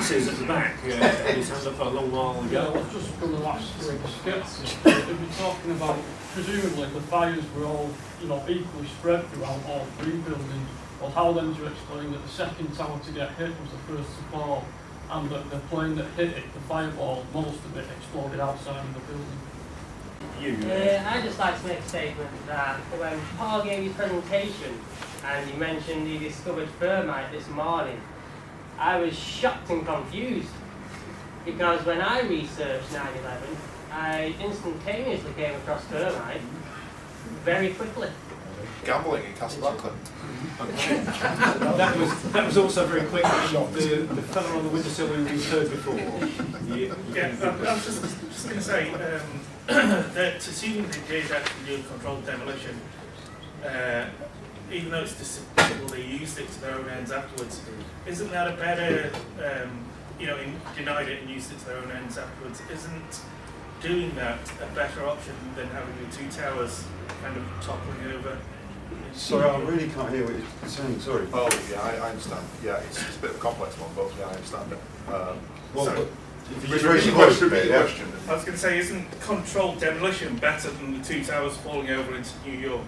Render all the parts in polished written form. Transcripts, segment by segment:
Masses at the back. He's hand up for a long while ago. Yeah, I was just going to ask Skeptics, if you're talking about, presumably the fires were all, equally spread throughout all three buildings, well, how then do you explain that the second tower to get hit was the first to fall, and that the plane that hit it, the fireball, most of it exploded outside of the building? I'd just like to make a statement that when Paul gave his presentation and he mentioned he discovered thermite this morning, I was shocked and confused, because when I researched 9/11, I instantaneously came across thermite very quickly. Gambling in Casablanca. that was also very quick. The fellow on the windowsill who we've heard before. I was just going to say that assuming they did actually do controlled demolition, even though it's despicable, they used it to their own ends afterwards. Isn't that a better, denied it and used it to their own ends afterwards? Isn't doing that a better option than having the two towers kind of toppling over? Sorry, I really can't hear what you're saying, sorry. Oh, yeah, I understand. Yeah, it's a bit of a complex one, but yeah, I understand it. If you just raise your voice a bit, yeah. I was going to say, isn't controlled demolition better than the two towers falling over into New York?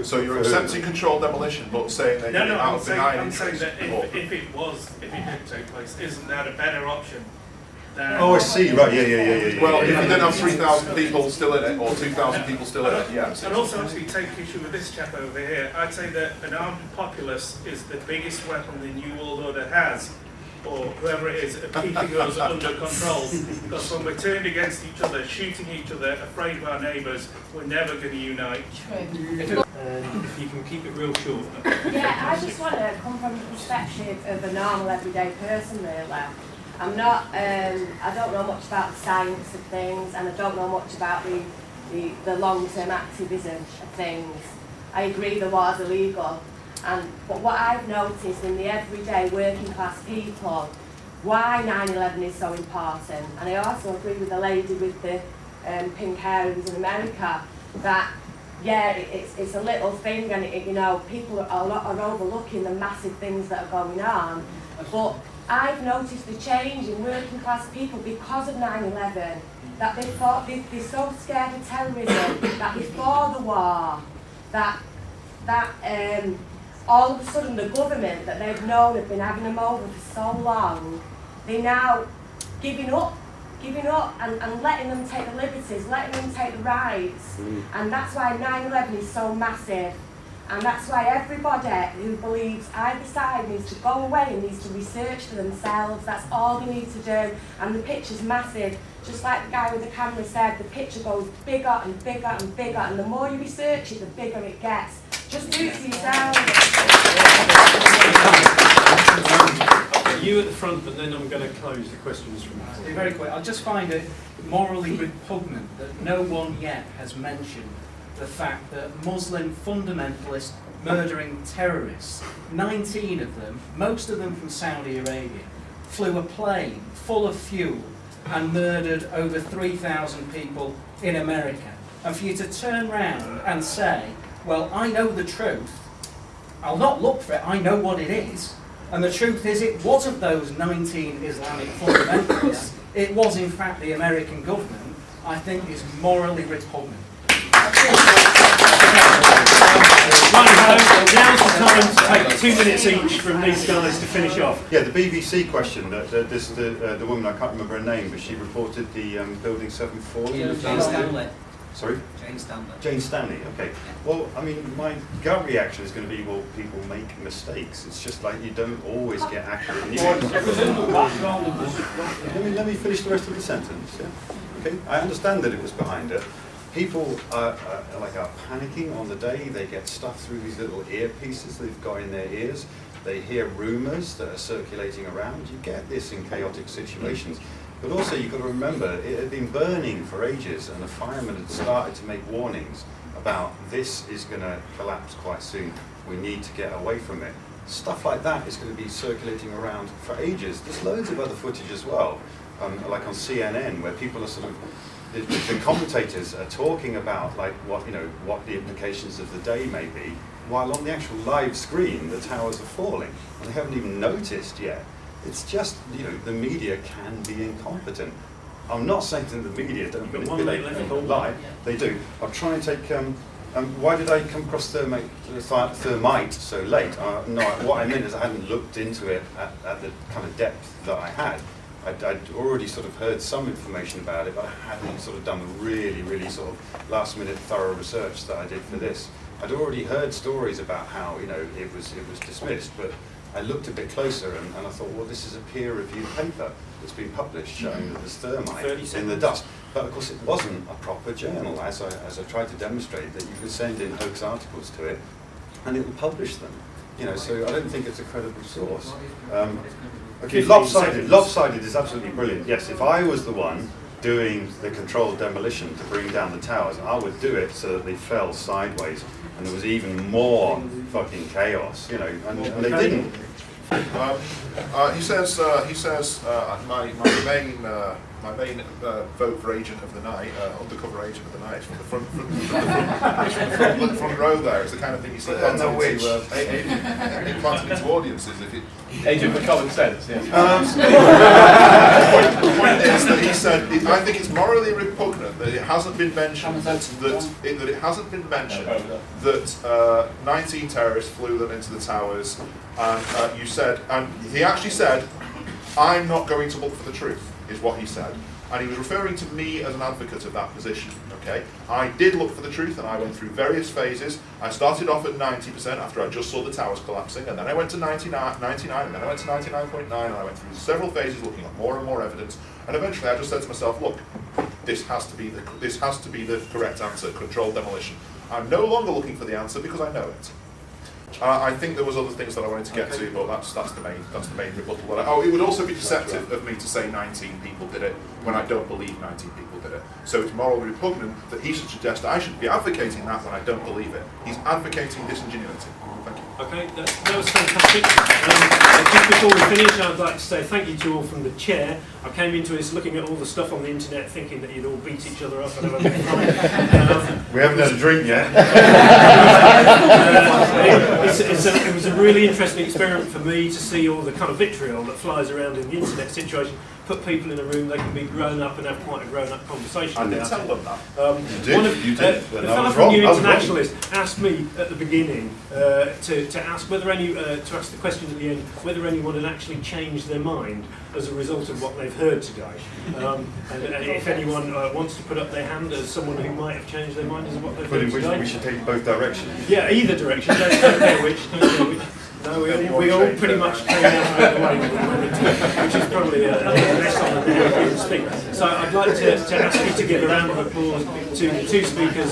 So you're accepting controlled demolition, but saying that you're out of denying I'm saying that if it did take place, isn't that a better option? Oh, I see. Right. Yeah. Well, if you didn't have 3,000 people still in it, or 2,000 people still in it, yeah. And also, actually, take issue with this chap over here. I'd say that an armed populace is the biggest weapon the New World Order has, or whoever it is, of keeping us under control. Because when we're turned against each other, shooting each other, afraid of our neighbours, we're never going to unite. If you can keep it real short. Yeah, I just want to come from the perspective of a normal everyday person, really. I'm not, I don't know much about the science of things, and I don't know much about the long-term activism of things. I agree the war's illegal, but what I've noticed in the everyday working class people, why 9/11 is so important, and I also agree with the lady with the pink hair who's in America, that yeah, it's a little thing, and people are overlooking the massive things that are going on, but I've noticed the change in working class people because of 9/11, that they're so scared of terrorism that before the war, that all of a sudden the government that they've known have been having them over for so long, they're now giving up and letting them take the liberties, letting them take the rights. And that's why 9/11 is so massive. And that's why everybody who believes either side needs to go away and needs to research for themselves. That's all they need to do. And the picture's massive. Just like the guy with the camera said, the picture goes bigger and bigger and bigger. And the more you research it, the bigger it gets. Just do it for yourself. You at the front, but then I'm going to close the questions from I'll be very quick. I just find it morally repugnant that no one yet has mentioned the fact that Muslim fundamentalist murdering terrorists, 19 of them, most of them from Saudi Arabia, flew a plane full of fuel and murdered over 3,000 people in America. And for you to turn round and say, well, I know the truth, I'll not look for it, I know what it is, and the truth is it wasn't those 19 Islamic fundamentalists, it was in fact the American government, I think is morally repugnant. Now's the time to take 2 minutes each from these guys to finish off. Yeah, the BBC question, the woman, I can't remember her name, but she reported the Building 7 falling. Jane Stanley. Sorry? Jane Stanley. Jane Stanley, okay. Well, I mean, my gut reaction is going to be, well, people make mistakes. It's just like you don't always get accurate news. Let me finish the rest of the sentence. Yeah? Okay, I understand that it was behind her. People are panicking on the day. They get stuff through these little earpieces they've got in their ears. They hear rumours that are circulating around. You get this in chaotic situations. But also you've got to remember, it had been burning for ages, and the firemen had started to make warnings about this is going to collapse quite soon. We need to get away from it. Stuff like that is going to be circulating around for ages. There's loads of other footage as well, like on CNN, where people are sort of, the commentators are talking about like what the implications of the day may be, while on the actual live screen the towers are falling, and they haven't even noticed yet. It's just, the media can be incompetent. I'm not saying that the media don't manipulate or lie. They do. I'll try and take. Why did I come across thermite so late? No, what I meant is I hadn't looked into it at the kind of depth that I had. I'd already sort of heard some information about it, but I hadn't sort of done the really, really sort of last-minute thorough research that I did for this. I'd already heard stories about how it was dismissed, but I looked a bit closer and I thought, well, this is a peer-reviewed paper that's been published showing that there's thermite in the dust. But of course, it wasn't a proper journal, as I tried to demonstrate, that you could send in hoax articles to it, and it will publish them. So I don't think it's a credible source. Okay, lopsided is absolutely brilliant. Yes, if I was the one doing the controlled demolition to bring down the towers, I would do it so that they fell sideways, and there was even more fucking chaos, and they didn't. He says my main vote for agent of the night, undercover agent of the night, is from the front row there. It's the kind of thing you see planted into audiences. Agent for common sense, yes. The point is that he said, I think it's morally repugnant that it hasn't been mentioned that 19 terrorists flew them into the towers, and you said, and he actually said, I'm not going to look for the truth, is what he said. And he was referring to me as an advocate of that position, okay? I did look for the truth, and I went through various phases. I started off at 90% after I just saw the towers collapsing, and then I went to 99, and then I went to 99.9, and I went through several phases looking at more and more evidence, and eventually I just said to myself, look, this has to be the correct answer, controlled demolition. I'm no longer looking for the answer because I know it. I think there was other things that I wanted to get to, but that's the main rebuttal. It would also be deceptive of me to say 19 people did it when I don't believe 19 people did it. So it's morally repugnant that he should suggest that I should be advocating that when I don't believe it. He's advocating disingenuity. Thank you. Okay, that was fantastic. Just before we finish, I'd like to say thank you to all from the chair. I came into this looking at all the stuff on the internet, thinking that you'd all beat each other up and have a bit of fun. We haven't had a drink yet. It was a really interesting experiment for me to see all the kind of vitriol that flies around in the internet situation. Put people in a room, they can be grown up and have quite a grown-up conversation. I did tell them that. You did. The fellow from New Internationalist asked me at the beginning to ask the question at the end whether anyone had actually changed their mind as a result of what they've heard today. And if anyone wants to put up their hand as someone who might have changed their mind as of what they've heard today. We should take both directions. Yeah, either direction. Don't care which. No, we all pretty much came out of the way, which is probably less on the day to speak. So I'd like to ask you to give a round of applause to the two speakers.